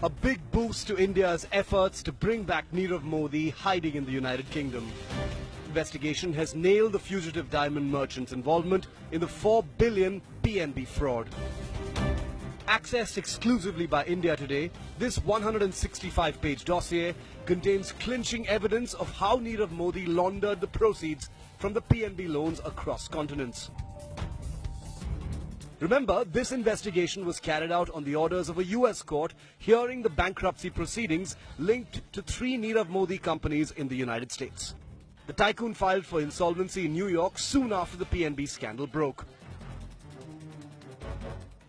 A big boost to India's efforts to bring back Nirav Modi hiding in the United Kingdom. Investigation has nailed the fugitive diamond merchant's involvement in the 4 billion PNB fraud. Accessed exclusively by India Today, this 165-page dossier contains clinching evidence of how Nirav Modi laundered the proceeds from the PNB loans across continents. Remember, this investigation was carried out on the orders of a US court hearing the bankruptcy proceedings linked to 3 Nirav Modi companies in the United States. The tycoon filed for insolvency in New York soon after the PNB scandal broke.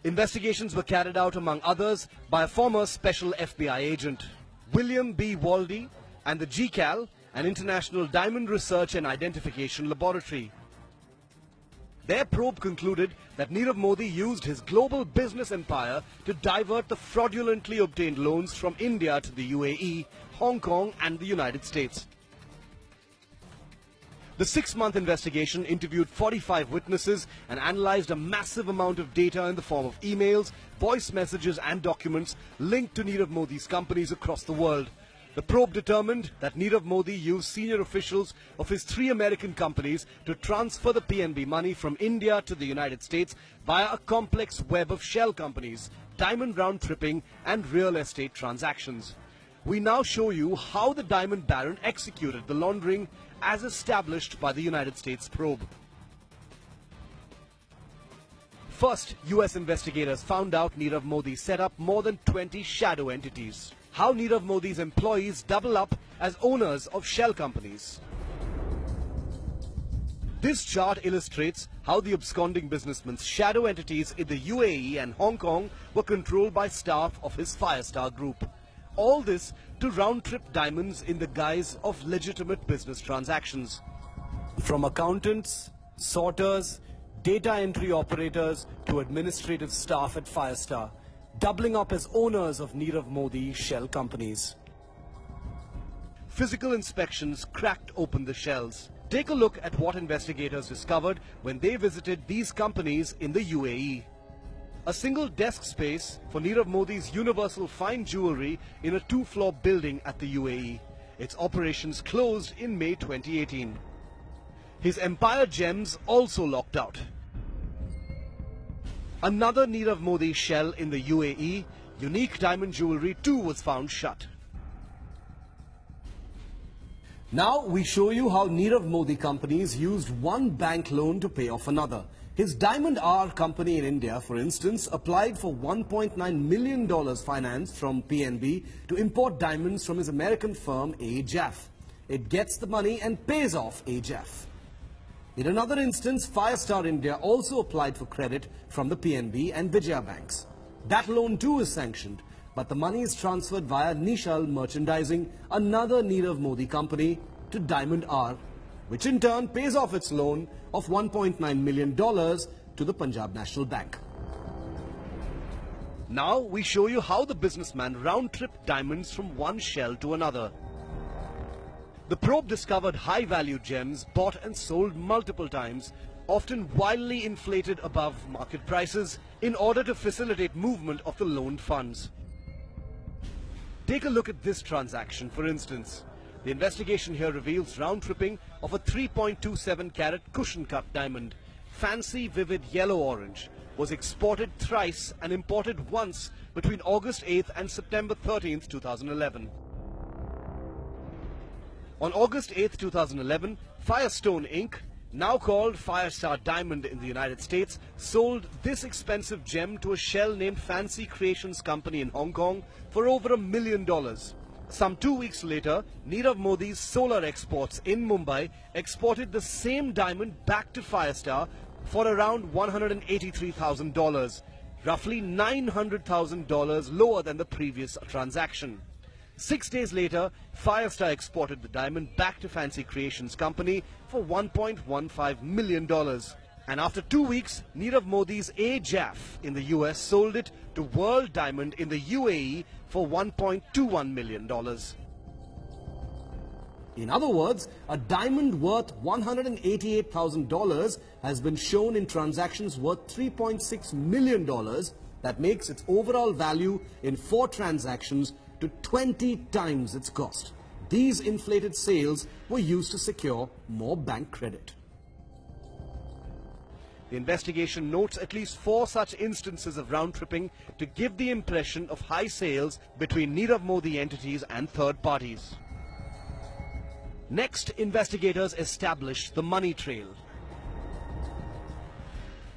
Investigations were carried out, among others, by a former special FBI agent, William B. Waldy, and the GCAL, an international diamond research and identification laboratory. Their probe concluded that Nirav Modi used his global business empire to divert the fraudulently obtained loans from India to the UAE, Hong Kong and the United States. The 6-month investigation interviewed 45 witnesses and analyzed a massive amount of data in the form of emails, voice messages and documents linked to Nirav Modi's companies across the world. The probe determined that Nirav Modi used senior officials of his 3 American companies to transfer the PNB money from India to the United States via a complex web of shell companies, diamond round-tripping and real estate transactions. We now show you how the diamond baron executed the laundering as established by the United States probe. First, US investigators found out Nirav Modi set up more than 20 shadow entities. How Nirav Modi's employees double up as owners of shell companies. This chart illustrates how the absconding businessman's shadow entities in the UAE and Hong Kong were controlled by staff of his Firestar group. All this to round-trip diamonds in the guise of legitimate business transactions. From accountants, sorters, data entry operators to administrative staff at Firestar, doubling up as owners of Nirav Modi shell companies. Physical inspections cracked open the shells. Take a look at what investigators discovered when they visited these companies in the UAE. A single desk space for Nirav Modi's Universal Fine Jewelry in a 2-floor building at the UAE. Its operations closed in May 2018. His Empire Gems also locked out. Another Nirav Modi shell in the UAE, Unique Diamond Jewelry too, was found shut. Now we show you how Nirav Modi companies used one bank loan to pay off another. His Diamond R company in India, for instance, applied for $1.9 million finance from PNB to import diamonds from his American firm AJAF. It gets the money and pays off AJAF. In another instance, Firestar India also applied for credit from the PNB and Vijaya banks. That loan too is sanctioned, but the money is transferred via Nishal Merchandising, another Nirav Modi company, to Diamond R, which in turn pays off its loan of $1.9 million to the Punjab National Bank. Now we show you how the businessman round-tripped diamonds from one shell to another. The probe discovered high-value gems bought and sold multiple times, often wildly inflated above market prices, in order to facilitate movement of the loaned funds. Take a look at this transaction, for instance. The investigation here reveals round-tripping of a 3.27 carat cushion-cut diamond, fancy vivid yellow-orange, was exported thrice and imported once between August 8th and September 13th, 2011. On August 8, 2011, Firestone Inc., now called Firestar Diamond in the United States, sold this expensive gem to a shell named Fancy Creations Company in Hong Kong for over $1 million. Some 2 weeks later, Nirav Modi's solar exports in Mumbai exported the same diamond back to Firestar for around $183,000, roughly $900,000 lower than the previous transaction. 6 days later, Firestar exported the diamond back to Fancy Creations Company for $1.15 million. And after 2 weeks, Nirav Modi's AJAF in the US sold it to World Diamond in the UAE for $1.21 million. In other words, a diamond worth $188,000 has been shown in transactions worth $3.6 million That makes its overall value in 4 transactions to 20 times its cost. These inflated sales were used to secure more bank credit. The investigation notes at least 4 such instances of round-tripping to give the impression of high sales between Nirav Modi entities and third parties. Next, investigators established the money trail.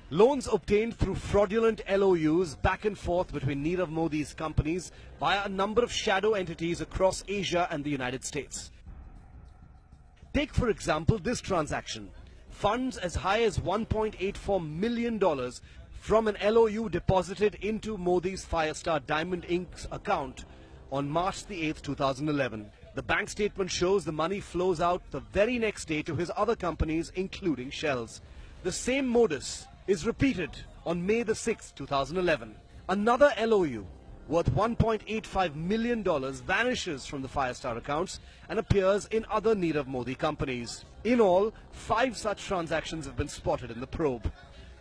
Loans obtained through fraudulent LOUs back and forth between Nirav Modi's companies via a number of shadow entities across Asia and the United States. Take, for example, this transaction. Funds as high as $1.84 million from an LOU deposited into Modi's Firestar Diamond Inc.'s account on March the 8th, 2011. The bank statement shows the money flows out the very next day to his other companies, including Shell's. The same modus is repeated on May the 6th, 2011. Another LOU worth $1.85 million vanishes from the Firestar accounts and appears in other Nirav Modi companies. In all, 5 such transactions have been spotted in the probe.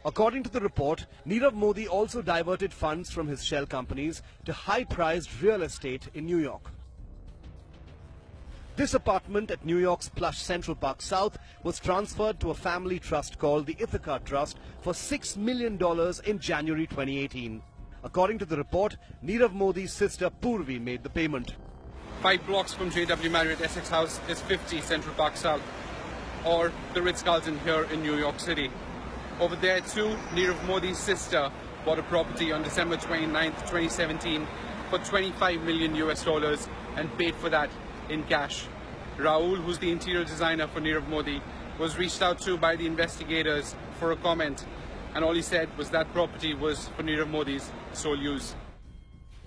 According to the report, Nirav Modi also diverted funds from his shell companies to high-priced real estate in New York. This apartment at New York's plush Central Park South was transferred to a family trust called the Ithaca Trust for $6 million in January 2018. According to the report, Nirav Modi's sister Purvi made the payment. 5 blocks from JW Marriott Essex House is 50 Central Park South, or the Ritz-Carlton here in New York City. Over there too, Nirav Modi's sister bought a property on December 29th, 2017 for $25 million and paid for that in cash. Rahul, who's the interior designer for Nirav Modi, was reached out to by the investigators for a comment, and all he said was that property was for Nirav Modi's sole use.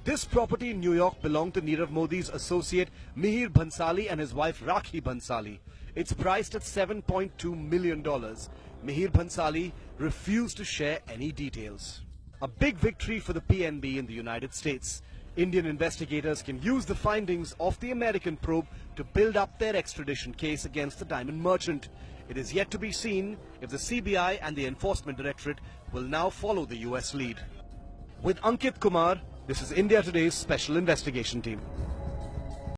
This property in New York belonged to Nirav Modi's associate Mihir Bhansali and his wife Rakhi Bhansali. It's priced at $7.2 million. Mihir Bhansali refused to share any details. A big victory for the PNB in the United States. Indian investigators can use the findings of the American probe to build up their extradition case against the diamond merchant. It is yet to be seen if the CBI and the Enforcement Directorate will now follow the US lead. With Ankit Kumar, this is India Today's Special Investigation Team.